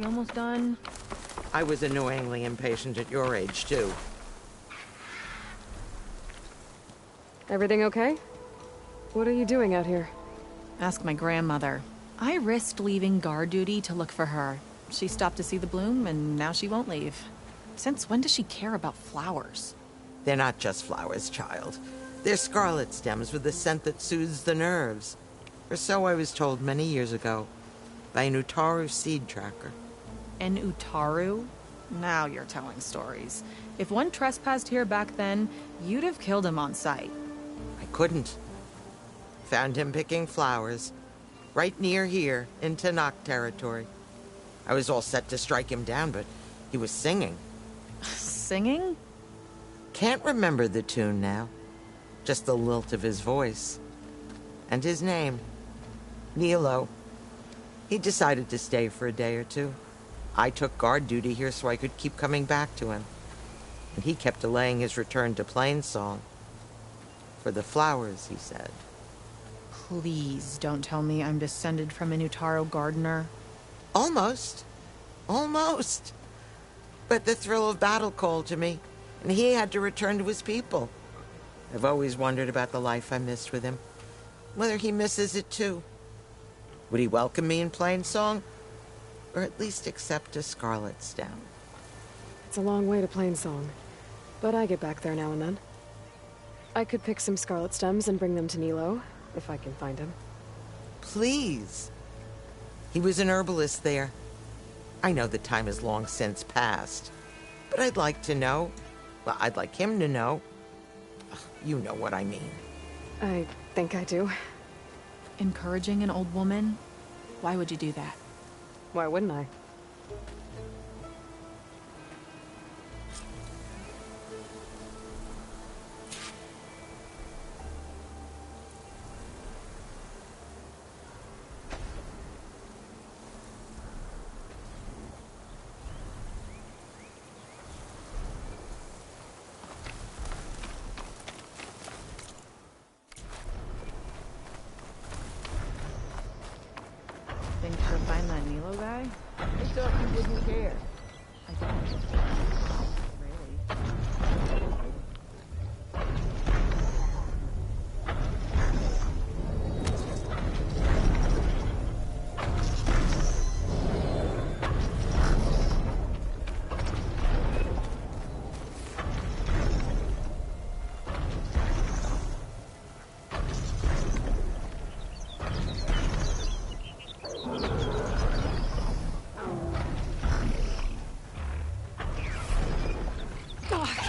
We almost done? I was annoyingly impatient at your age, too. Everything okay? What are you doing out here? Ask my grandmother. I risked leaving guard duty to look for her. She stopped to see the bloom, and now she won't leave. Since when does she care about flowers? They're not just flowers, child. They're scarlet stems with a scent that soothes the nerves. Or so I was told many years ago by an Utaru seed tracker. An Utaru? Now you're telling stories. If one trespassed here back then, you'd have killed him on sight. I couldn't. Found him picking flowers, right near here, in Tanakh territory. I was all set to strike him down, but he was singing. Singing? Can't remember the tune now. Just the lilt of his voice. And his name. Nilo. He decided to stay for a day or two. I took guard duty here so I could keep coming back to him. And he kept delaying his return to Plainsong. For the flowers, he said. Please don't tell me I'm descended from an Utaru gardener. Almost. Almost. But the thrill of battle called to me, and he had to return to his people. I've always wondered about the life I missed with him. Whether he misses it too. Would he welcome me in Plainsong? Or at least accept a scarlet stem? It's a long way to Plainsong, but I get back there now and then. I could pick some scarlet stems and bring them to Nilo, if I can find him. Please. He was an herbalist there. I know the time has long since passed, but I'd like to know. Well, I'd like him to know. You know what I mean. I think I do. Encouraging an old woman? Why would you do that? Why wouldn't I? Think she'll find that Nilo guy? I thought you wouldn't care. I don't. Really.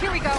Here we go.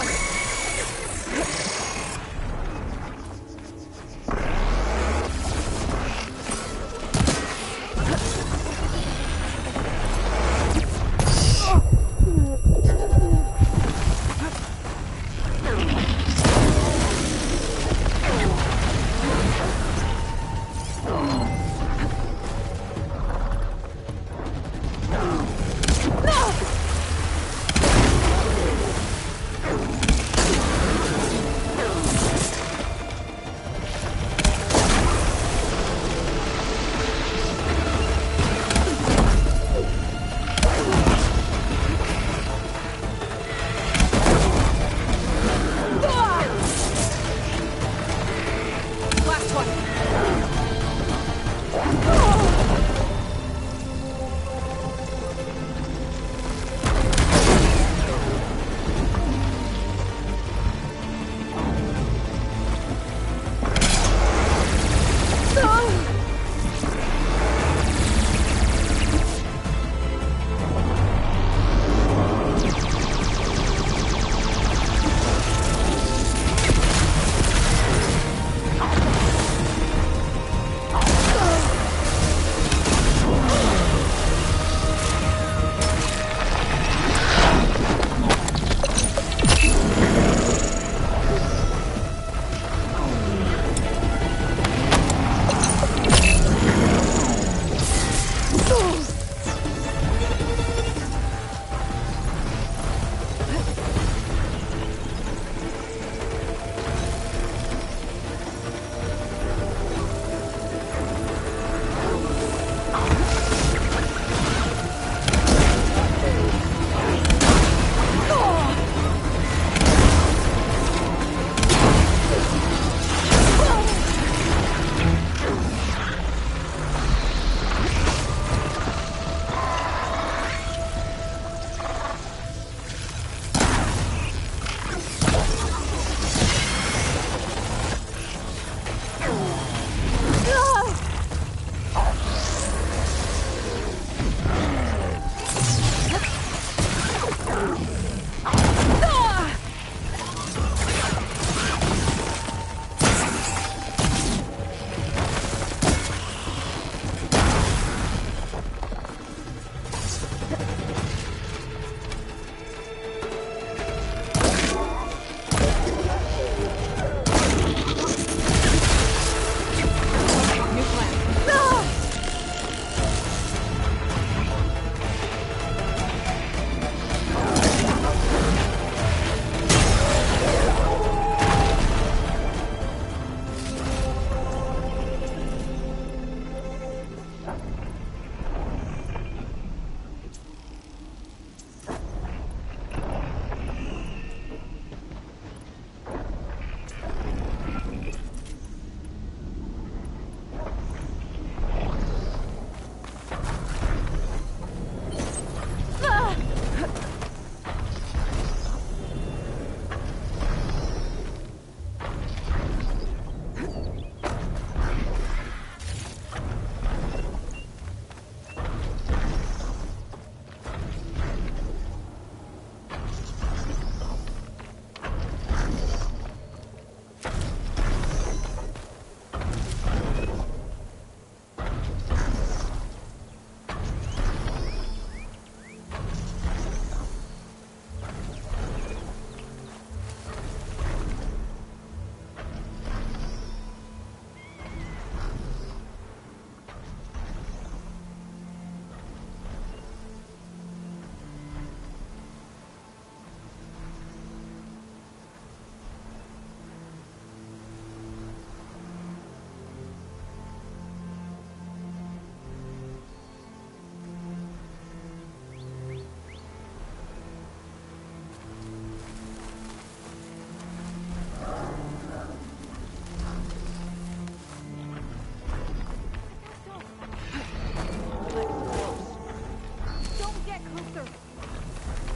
closer.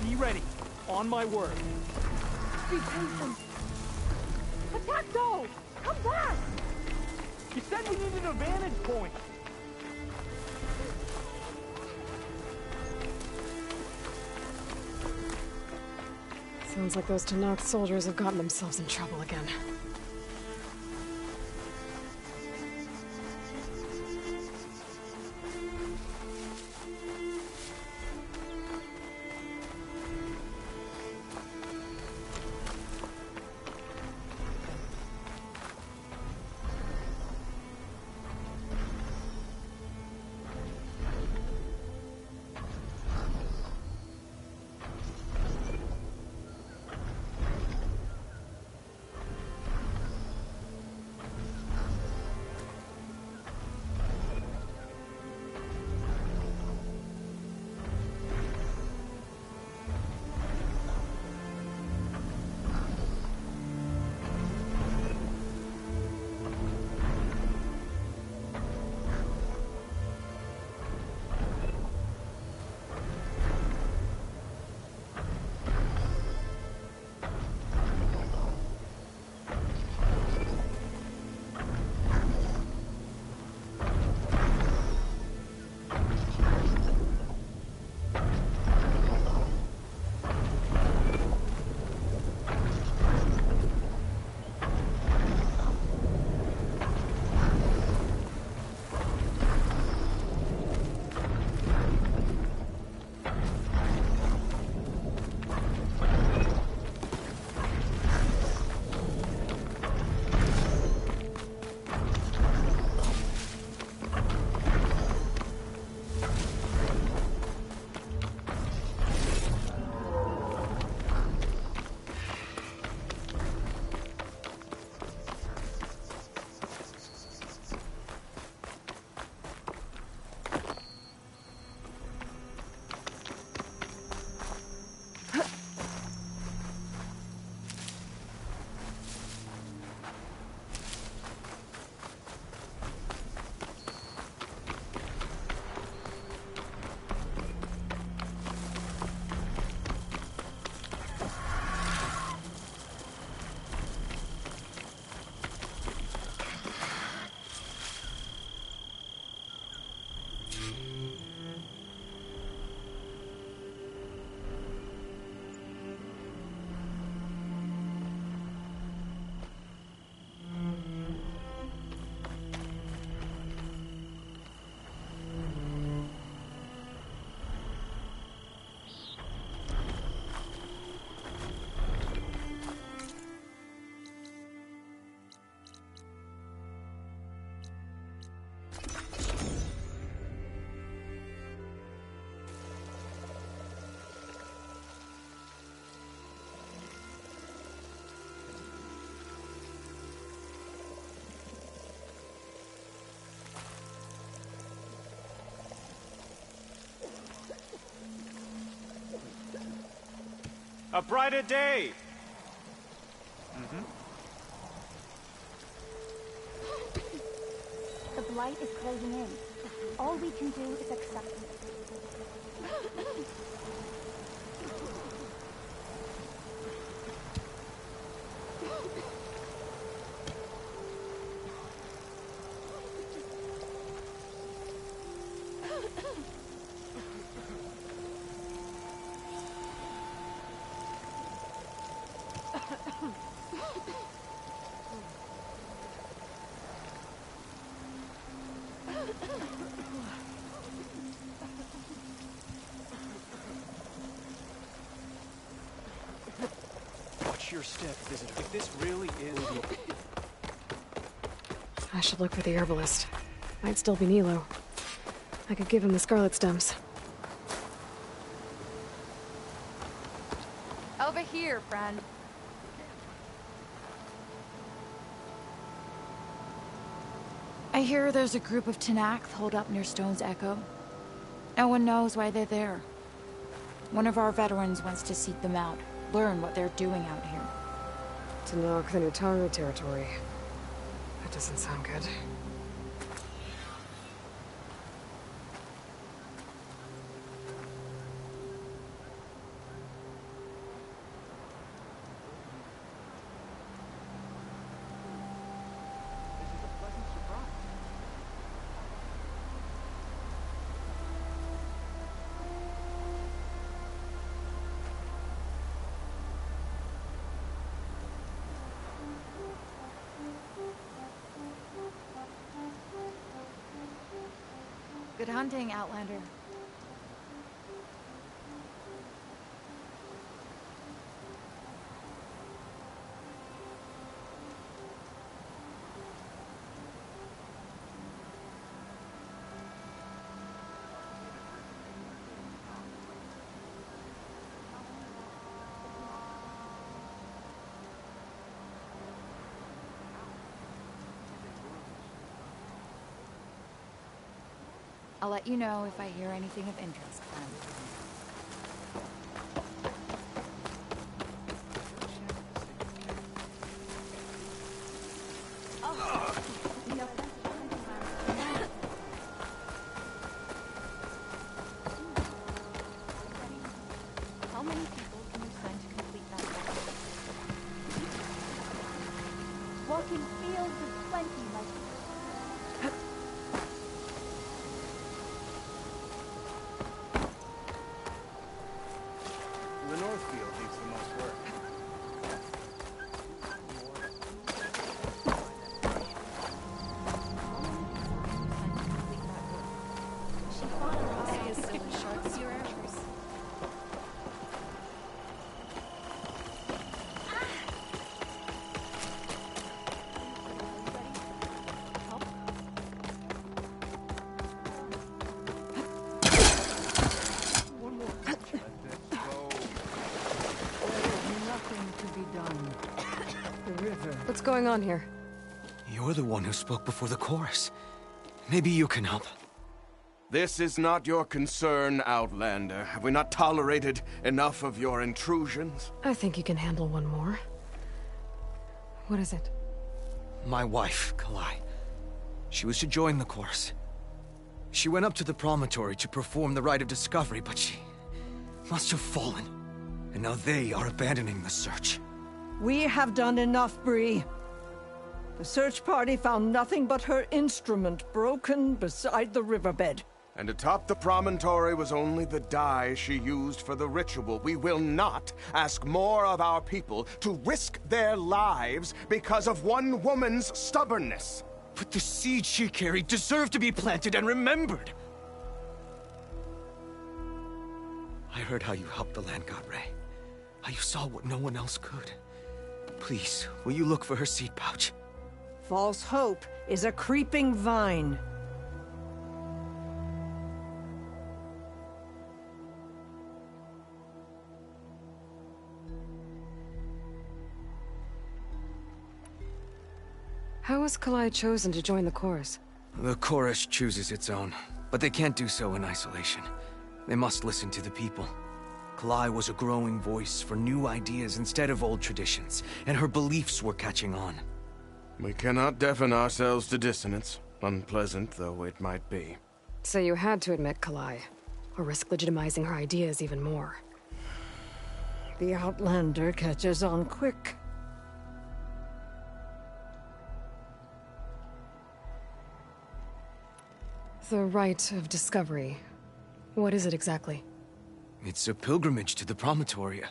Be ready. On my word. Be patient. Attack though! Come back! You said we needed a vantage point. Sounds like those Tenakth soldiers have gotten themselves in trouble again. A brighter day! The blight is closing in. All we can do is accept it. Watch your step, visitor. If this really is... I should look for the herbalist. Might still be Nilo. I could give him the scarlet stems. Over here, friend. I hear there's a group of Tenakth holed up near Stone's Echo. No one knows why they're there. One of our veterans wants to seek them out, learn what they're doing out here. Tenakth and Utaru territory. That doesn't sound good. Good hunting, Outlander. I'll let you know if I hear anything of interest, friend. How many people can you send to complete that task? Walking fields of plenty, like The Northfield needs the most work. She fought across as silly sharp as your arrows. What's going on here? You're the one who spoke before the chorus. Maybe you can help. This is not your concern, Outlander. Have we not tolerated enough of your intrusions? I think you can handle one more. What is it? My wife, Kalai. She was to join the chorus. She went up to the promontory to perform the rite of discovery, but she must have fallen. And now they are abandoning the search. We have done enough, Bree. The search party found nothing but her instrument broken beside the riverbed. And atop the promontory was only the dye she used for the ritual. We will not ask more of our people to risk their lives because of one woman's stubbornness. But the seed she carried deserved to be planted and remembered. I heard how you helped the land god Ray. How you saw what no one else could. Please, will you look for her seed pouch? False hope is a creeping vine. How was Kalai chosen to join the chorus? The chorus chooses its own, but they can't do so in isolation. They must listen to the people. Kalai was a growing voice for new ideas instead of old traditions, and her beliefs were catching on. We cannot deafen ourselves to dissonance, unpleasant though it might be. So you had to admit Kalai, or risk legitimizing her ideas even more. The Outlander catches on quick. The rite of discovery. What is it exactly? It's a pilgrimage to the Promontoria.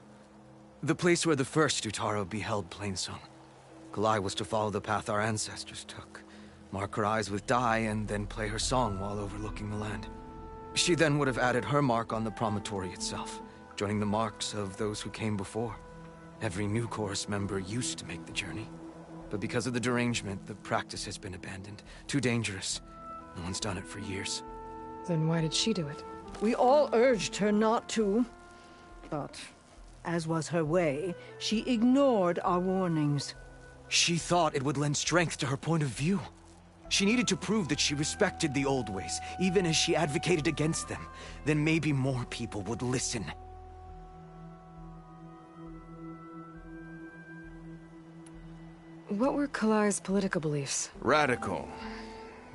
The place where the first Utaro beheld Plainsong. Kalai was to follow the path our ancestors took. Mark her eyes with dye and then play her song while overlooking the land. She then would have added her mark on the promontory itself, joining the marks of those who came before. Every new chorus member used to make the journey. But because of the derangement, the practice has been abandoned. Too dangerous. No one's done it for years. Then why did she do it? We all urged her not to, but as was her way, she ignored our warnings. She thought it would lend strength to her point of view. She needed to prove that she respected the old ways, even as she advocated against them. Then maybe more people would listen. What were Kalai's political beliefs? Radical.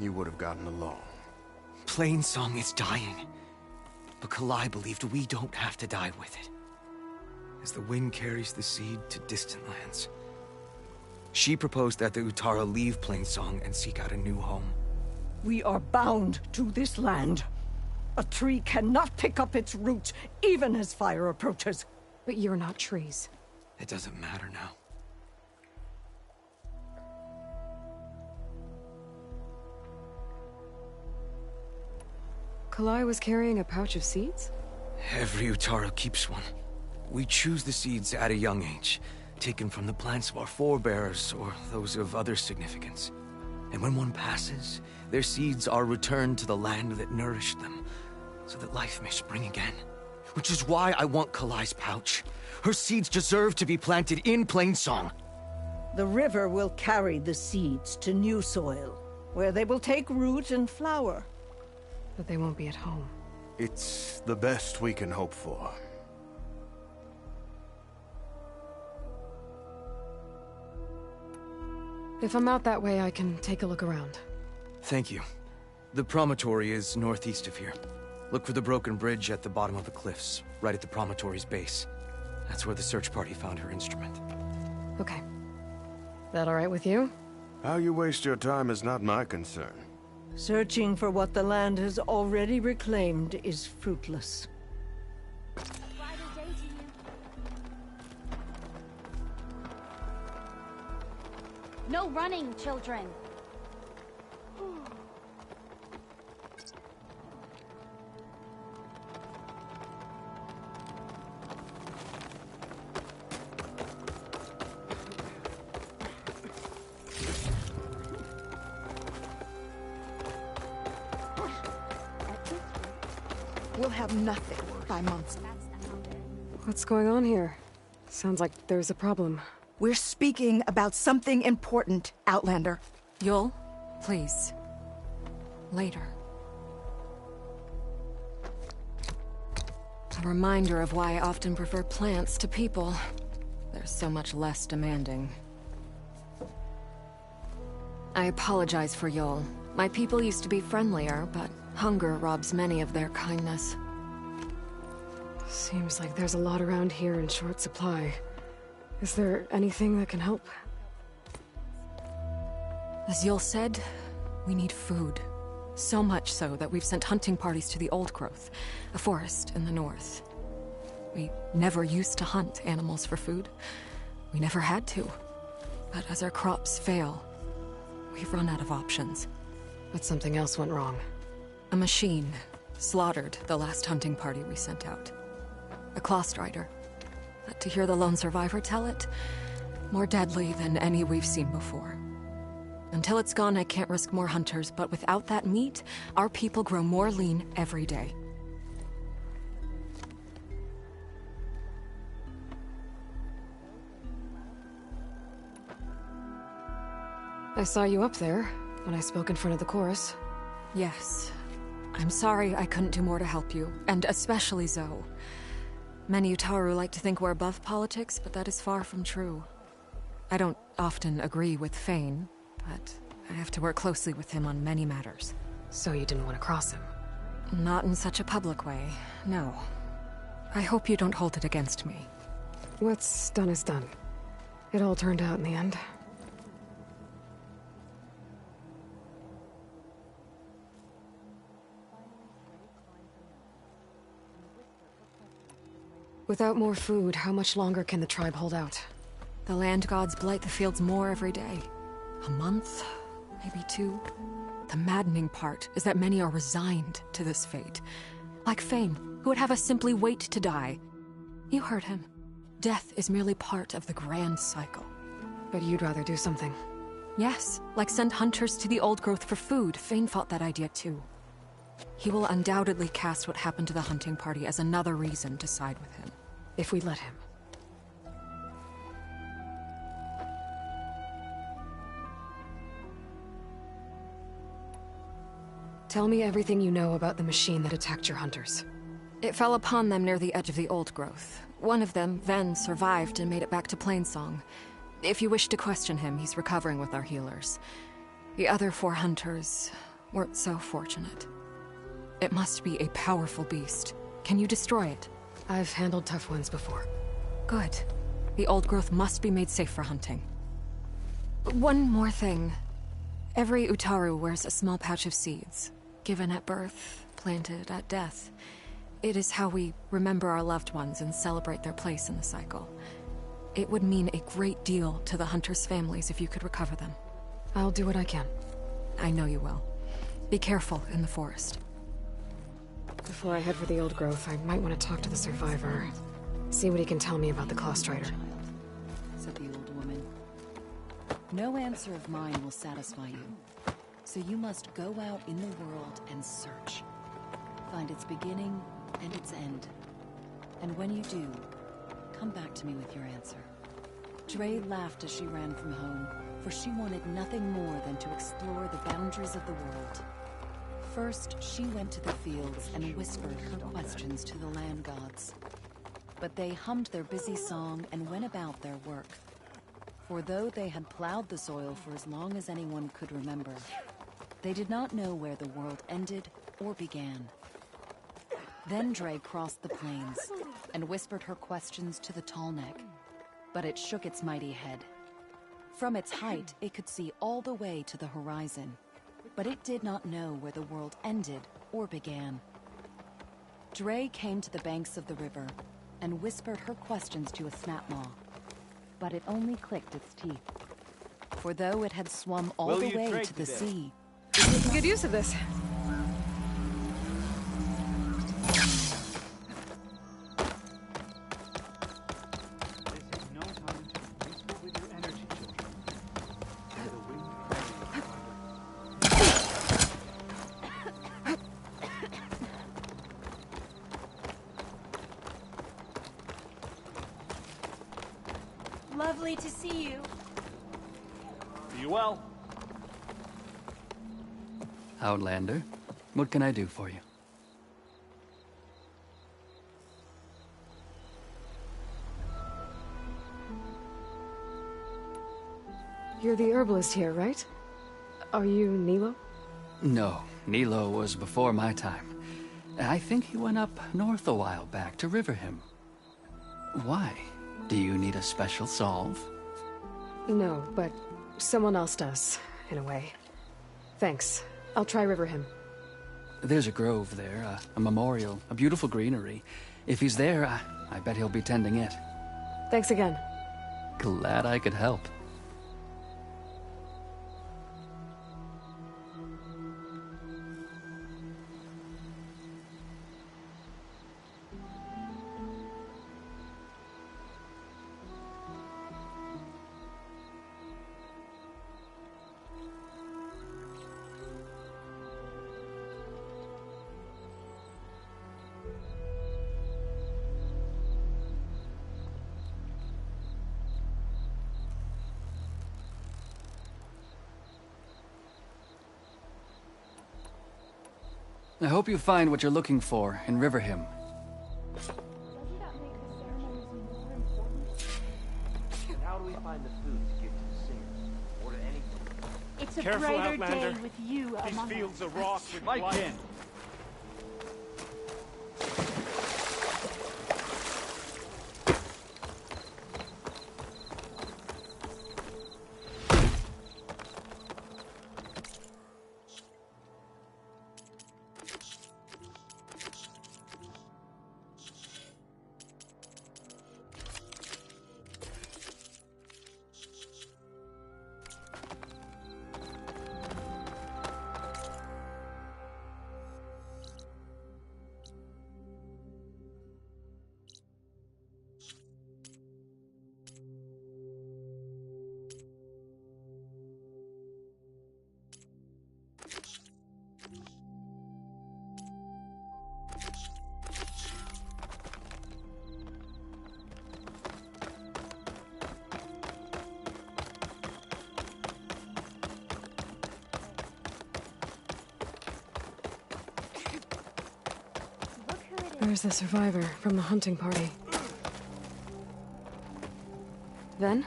You would have gotten along. Plainsong is dying. But Kalai believed we don't have to die with it. As the wind carries the seed to distant lands. She proposed that the Utara leave Plainsong and seek out a new home. We are bound to this land. A tree cannot pick up its roots, even as fire approaches. But you're not trees. It doesn't matter now. Kalai was carrying a pouch of seeds? Every Utaro keeps one. We choose the seeds at a young age, taken from the plants of our forebears or those of other significance. And when one passes, their seeds are returned to the land that nourished them, so that life may spring again. Which is why I want Kalai's pouch. Her seeds deserve to be planted in Plainsong. The river will carry the seeds to new soil, where they will take root and flower. But they won't be at home. It's the best we can hope for. If I'm out that way, I can take a look around. Thank you. The promontory is northeast of here. Look for the broken bridge at the bottom of the cliffs, right at the promontory's base. That's where the search party found her instrument. Okay. That all right with you? How you waste your time is not my concern. Searching for what the land has already reclaimed is fruitless. Bridal day to you. No running, children. We'll have nothing by months. What's going on here? Sounds like there's a problem. We're speaking about something important, Outlander. Yul, please. Later. A reminder of why I often prefer plants to people. They're so much less demanding. I apologize for Yul. My people used to be friendlier, but hunger robs many of their kindness. Seems like there's a lot around here in short supply. Is there anything that can help? As Yul said, we need food. So much so that we've sent hunting parties to the Old Growth, a forest in the north. We never used to hunt animals for food. We never had to. But as our crops fail, we've run out of options. But something else went wrong. A machine slaughtered the last hunting party we sent out. A Clawstrider. But to hear the lone survivor tell it, more deadly than any we've seen before. Until it's gone, I can't risk more hunters, but without that meat, our people grow more lean every day. I saw you up there when I spoke in front of the chorus. Yes. I'm sorry I couldn't do more to help you, and especially Zoe. Many Utaru like to think we're above politics, but that is far from true. I don't often agree with Fane, but I have to work closely with him on many matters. So you didn't want to cross him? Not in such a public way, no. I hope you don't hold it against me. What's done is done. It all turned out in the end. Without more food, how much longer can the tribe hold out? The land gods blight the fields more every day. A month? Maybe 2? The maddening part is that many are resigned to this fate. Like Fane, who would have us simply wait to die. You heard him. Death is merely part of the grand cycle. But you'd rather do something. Yes, like send hunters to the Old Growth for food. Fane fought that idea too. He will undoubtedly cast what happened to the hunting party as another reason to side with him. If we let him. Tell me everything you know about the machine that attacked your hunters. It fell upon them near the edge of the Old Growth. One of them, Ven, survived and made it back to Plainsong. If you wish to question him, he's recovering with our healers. The other 4 hunters weren't so fortunate. It must be a powerful beast. Can you destroy it? I've handled tough ones before. Good. The Old Growth must be made safe for hunting. One more thing. Every Utaru wears a small pouch of seeds, given at birth, planted at death. It is how we remember our loved ones and celebrate their place in the cycle. It would mean a great deal to the hunters' families if you could recover them. I'll do what I can. I know you will. Be careful in the forest. Before I head for the old growth, I might want to talk to the survivor. See what he can tell me about the Clawstrider. Said the old woman. No answer of mine will satisfy you. So you must go out in the world and search. Find its beginning and its end. And when you do, come back to me with your answer. Dre laughed as she ran from home, for she wanted nothing more than to explore the boundaries of the world. First, she went to the fields and whispered her questions to the land gods. But they hummed their busy song and went about their work. For though they had plowed the soil for as long as anyone could remember, they did not know where the world ended or began. Then Dre crossed the plains and whispered her questions to the Tallneck, but it shook its mighty head. From its height, it could see all the way to the horizon, but it did not know where the world ended or began. Dre came to the banks of the river and whispered her questions to a snapmaw, but it only clicked its teeth. For though it had swum all the way to the sea, Good use of this. Lovely to see you. Are you well? Outlander, what can I do for you? You're the herbalist here, right? Are you Nilo? No, Nilo was before my time. I think he went up north a while back to Riverhim. Why? Do you need a special solve? No, but someone else does, in a way. Thanks. I'll try Riverhim. There's a grove there, a memorial, a beautiful greenery. If he's there, I bet he'll be tending it. Thanks again. Glad I could help. I hope you find what you're looking for in Riverhim. How do we find the food to give to the singers? Order anything. It's a Careful, brighter Outlander. day with you These among fields us. are rocked with Like blood. him. Where's the survivor from the hunting party? Ven?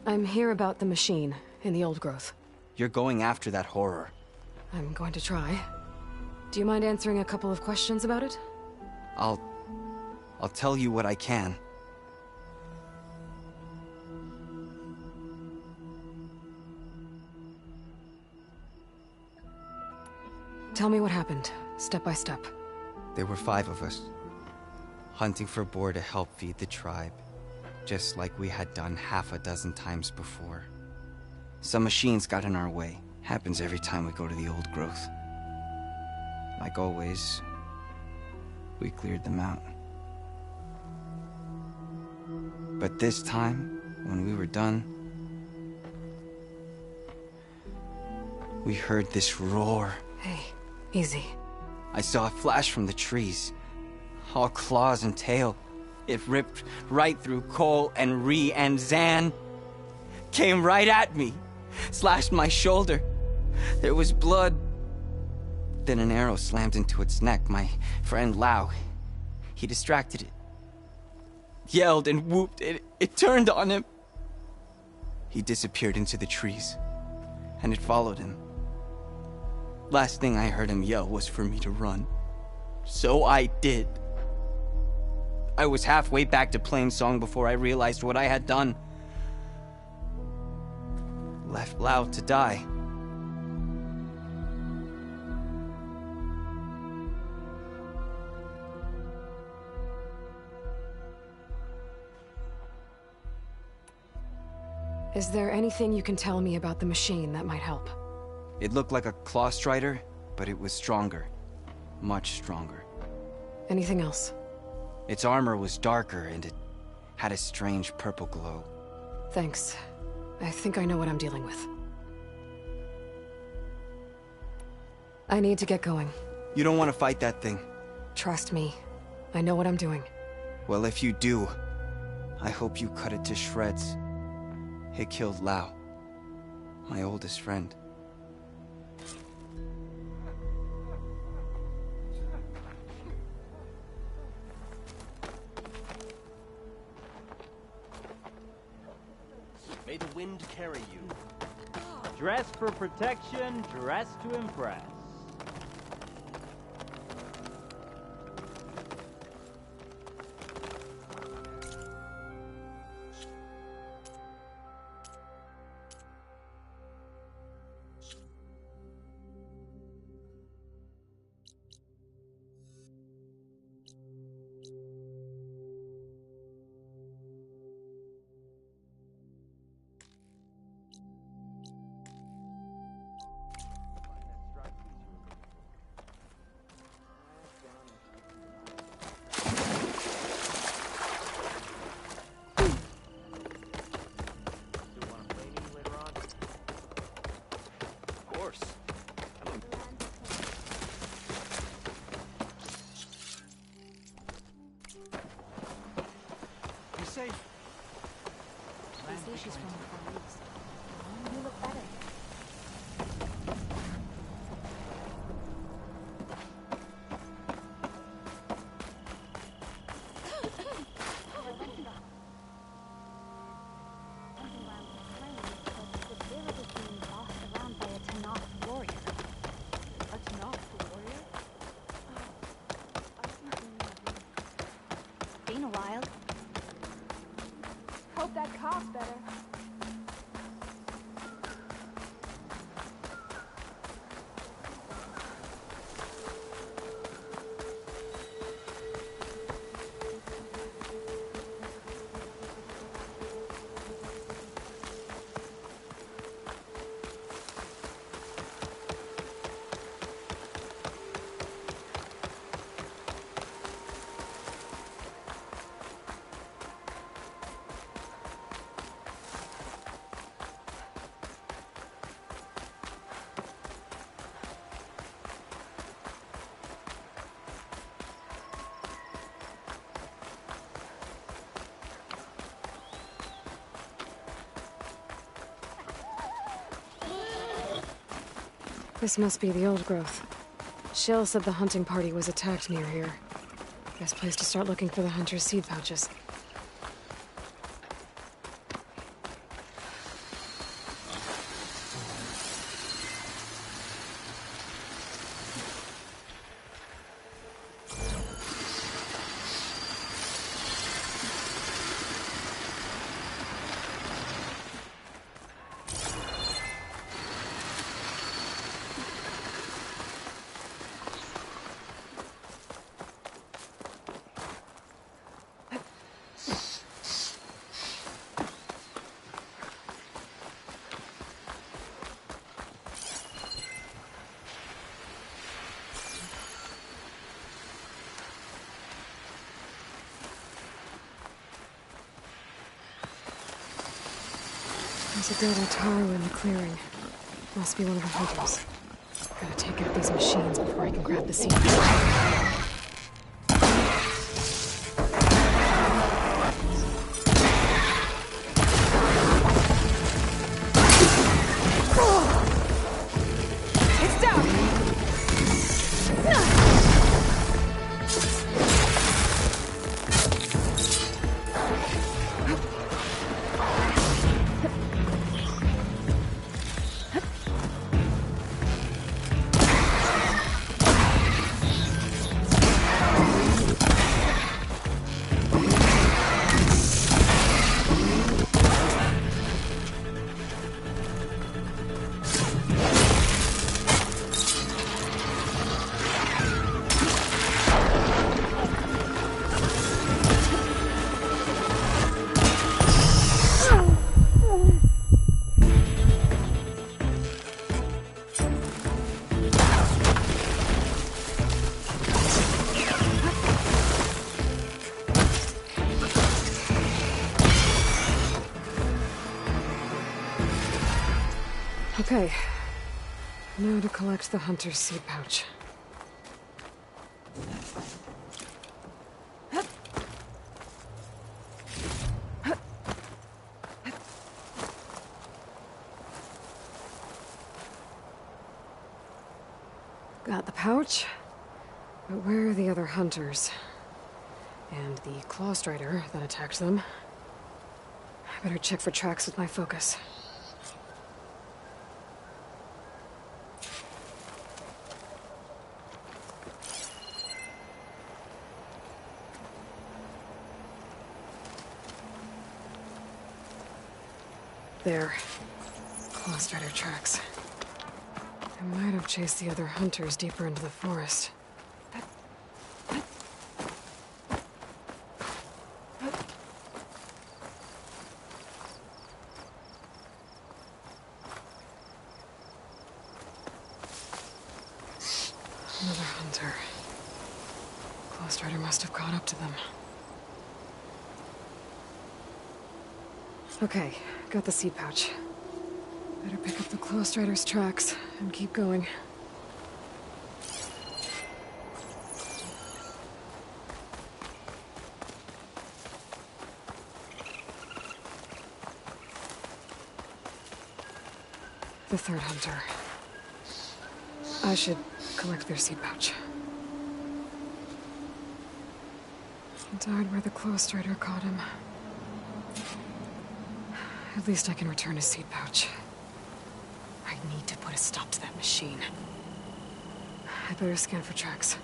I'm here about the machine in the old growth. You're going after that horror. I'm going to try. Do you mind answering a couple of questions about it? I'll tell you what I can. Tell me what happened, step by step. There were 5 of us, hunting for boar to help feed the tribe, just like we had done half a dozen times before. Some machines got in our way. Happens every time we go to the old growth. Like always, we cleared them out. But this time, when we were done, we heard this roar. Hey, easy. I saw a flash from the trees, all claws and tail. It ripped right through Cole and Ree, and Zan came right at me, slashed my shoulder. There was blood. Then an arrow slammed into its neck. My friend Lau, he distracted it. Yelled and whooped. It turned on him. He disappeared into the trees, and it followed him. Last thing I heard him yell was for me to run. So I did. I was halfway back to Plainsong before I realized what I had done. Left Lau to die. Is there anything you can tell me about the machine that might help? It looked like a claw strider, but it was stronger. Much stronger. Anything else? Its armor was darker, and it had a strange purple glow. Thanks. I think I know what I'm dealing with. I need to get going. You don't want to fight that thing. Trust me. I know what I'm doing. Well, if you do, I hope you cut it to shreds. It killed Lau, my oldest friend. May the wind carry you. Dress for protection, dress to impress. She's from the Far East. You look better. The village is being bossed around by a Tenakth warrior. A Tenakth warrior? Been a while. Hope that cough's better. This must be the old growth. Shill said the hunting party was attacked near here. Best place to start looking for the hunter's seed pouches. There's a dead Otaru in the clearing. Must be one of the hunters. Gotta take out these machines before I can grab the seed. Okay. Now to collect the hunter's seed pouch. Got the pouch, but where are the other hunters? And the Claw Strider that attacked them? I better check for tracks with my focus. There. Claw Strider tracks. I might have chased the other hunters deeper into the forest. Another hunter. Claw Strider must have caught up to them. Okay, got the seed pouch. Better pick up the Claw Strider's tracks and keep going. The third hunter. I should collect their seed pouch. He died where the Claw Strider caught him. At least I can return his seed pouch. I need to put a stop to that machine. I better scan for tracks.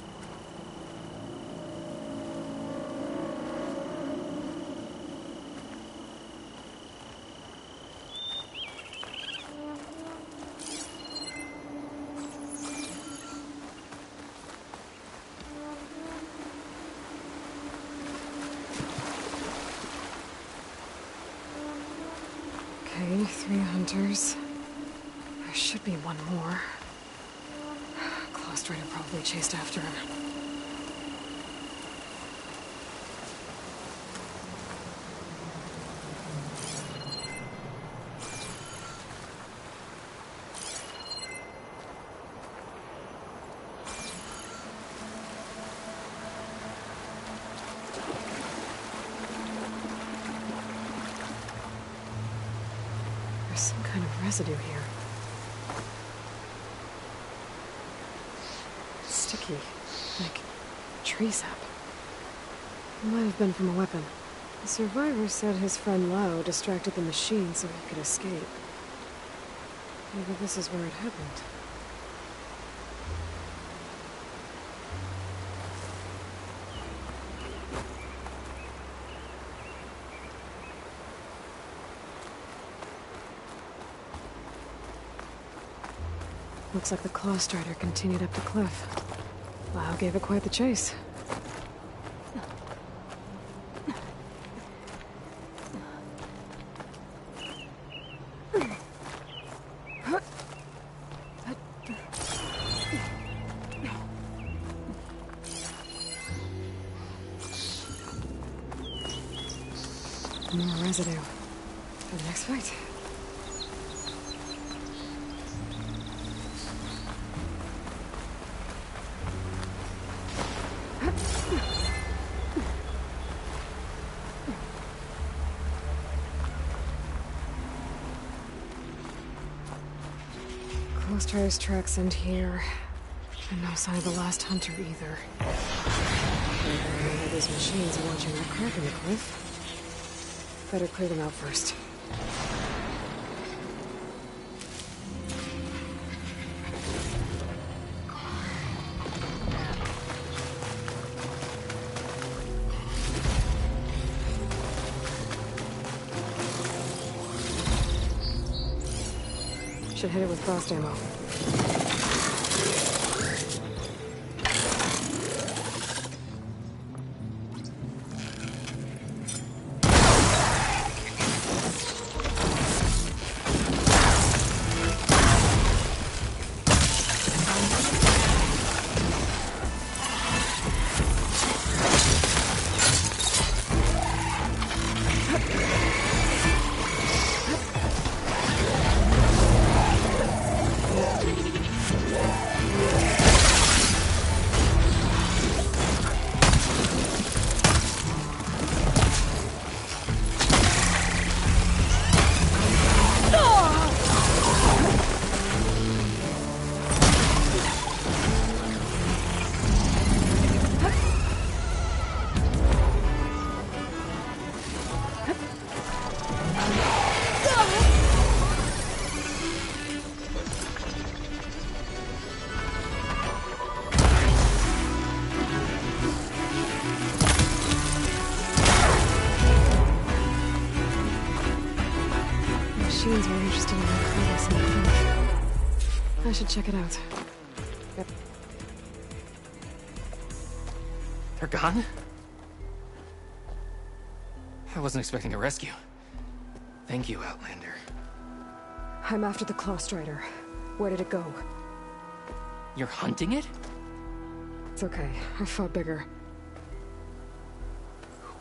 Okay, 3 hunters. There should be one more. Claw Strider probably chased after him. There's some kind of residue here. Sticky, like tree sap. It might have been from a weapon. The survivor said his friend Lao distracted the machine so he could escape. Maybe this is where it happened. Looks like the Claw Strider continued up the cliff. Lao gave it quite the chase. More residue for the next fight. Clawstrider's tracks end here. And no sign of the last hunter either. Maybe those machines are watching that crack in the cliff. Better clear them out first. Should hit it with frost ammo. Machines were interested in my crevice in the clinic. I should check it out. Yep. They're gone? I wasn't expecting a rescue. Thank you, Outlander. I'm after the Clawstrider. Where did it go? You're hunting it? It's okay. I fought bigger.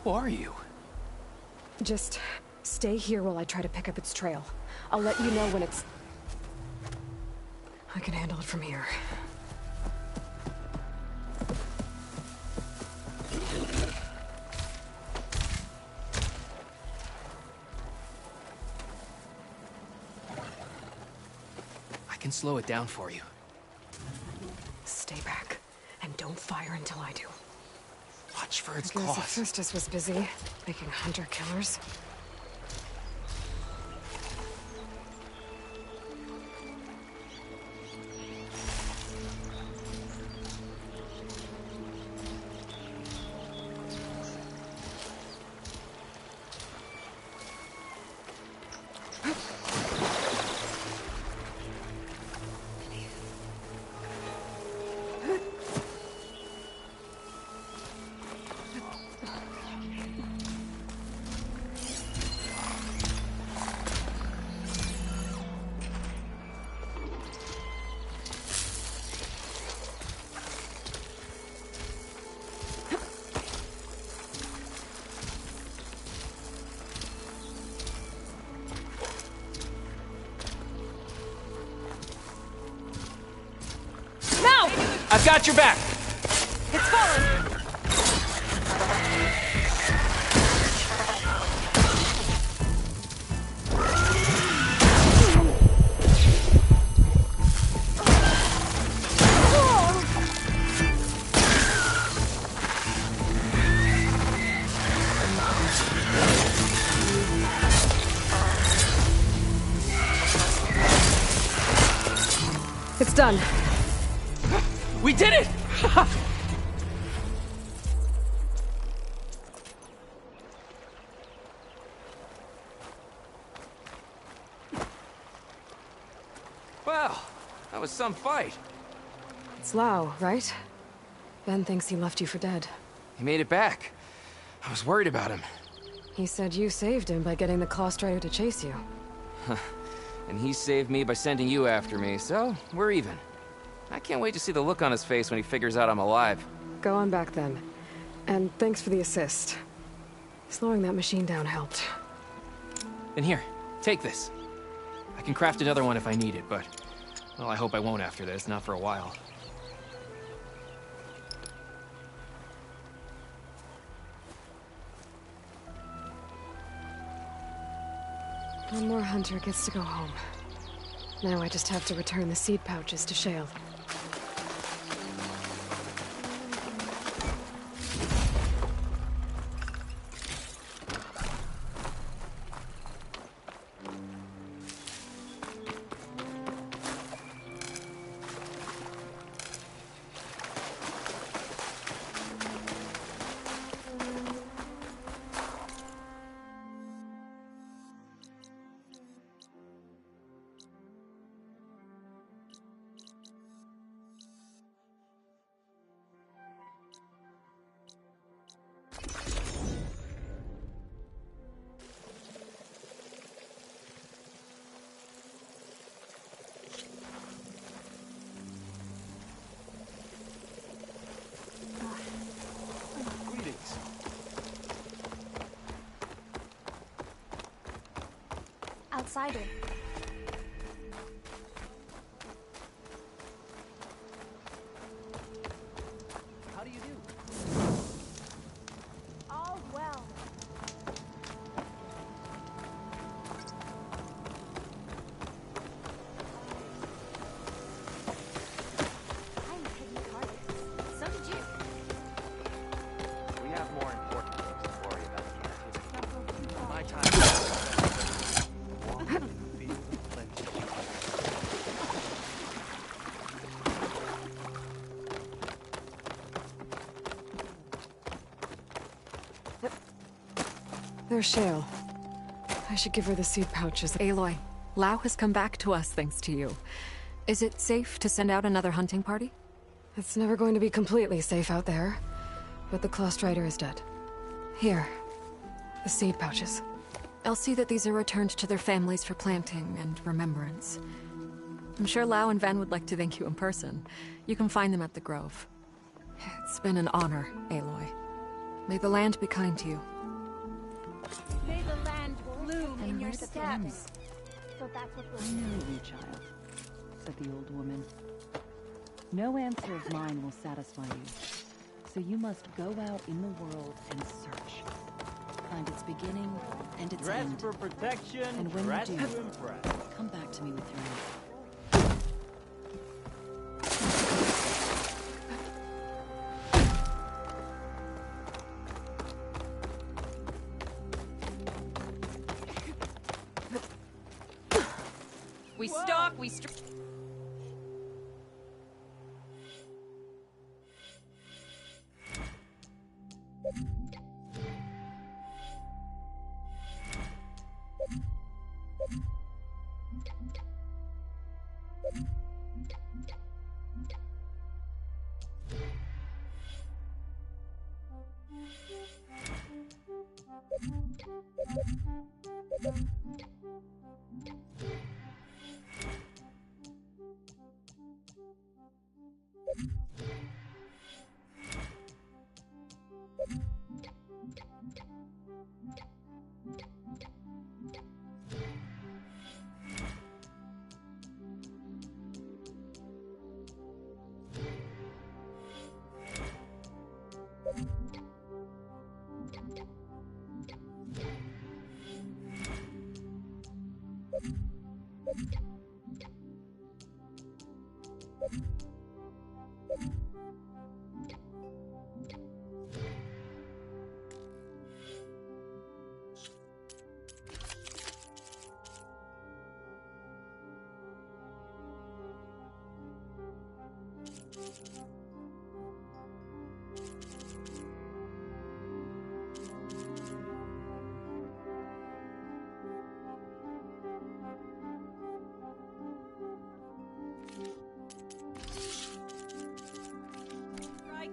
Who are you? Just stay here while I try to pick up its trail. I'll let you know when it's... I can handle it from here. I can slow it down for you. Stay back, and don't fire until I do. Watch for its I guess claws. Hephaestus was busy making hunter-killers. I've got your back! It's fallen! It's done. We did it! Well, that was some fight. It's Lau, right? Ben thinks he left you for dead. He made it back. I was worried about him. He said you saved him by getting the Clawstrider to chase you. And he saved me by sending you after me, so we're even. I can't wait to see the look on his face when he figures out I'm alive. Go on back then. And thanks for the assist. Slowing that machine down helped. And here, take this. I can craft another one if I need it, but... well, I hope I won't after this, not for a while. One more hunter gets to go home. Now I just have to return the seed pouches to Shale. Outsider. How do you do? All well. I'm Peggy Carter. So did you. We have more important things to worry about here. My time. There's Shale. I should give her the seed pouches. Aloy, Lao has come back to us thanks to you. Is it safe to send out another hunting party? It's never going to be completely safe out there, but the Clawstrider is dead. Here, the seed pouches. I'll see that these are returned to their families for planting and remembrance. I'm sure Lao and Ven would like to thank you in person. You can find them at the Grove. It's been an honor, Aloy. May the land be kind to you. May the land bloom in your where the steps. promise? So that's what I we'll know you, child, said the old woman. No answer of mine will satisfy you. So you must go out in the world and search. Find its beginning and its Dress end. for protection, And when dress you to do, impress. come back to me with your answer. We stalk, we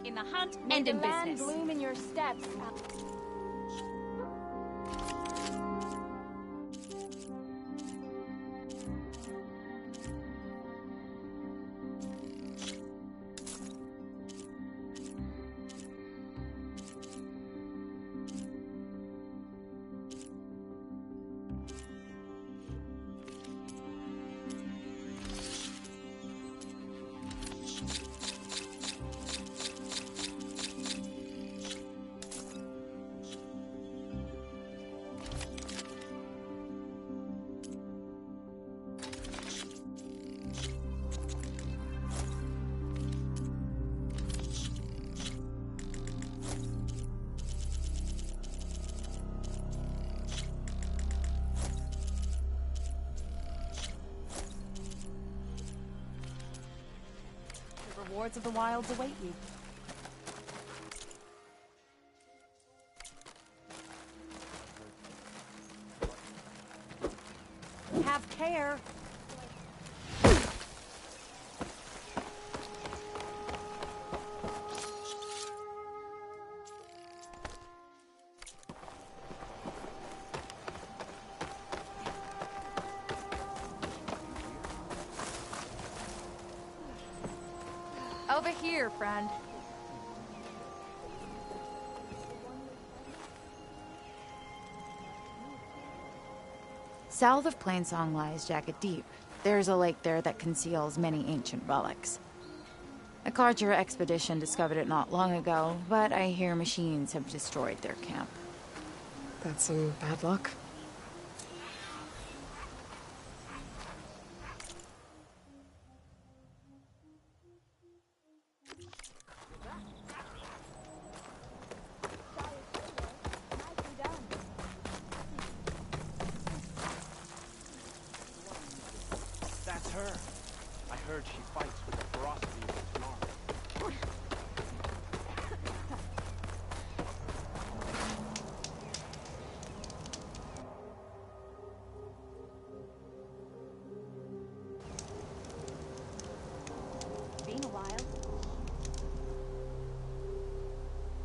in the hunt and in business. Bloom in your steps. rewards of the wilds await you. Have care. Over here, friend. South of Plainsong lies Jagged Deep. There's a lake there that conceals many ancient relics. A Carter expedition discovered it not long ago, but I hear machines have destroyed their camp. That's some bad luck.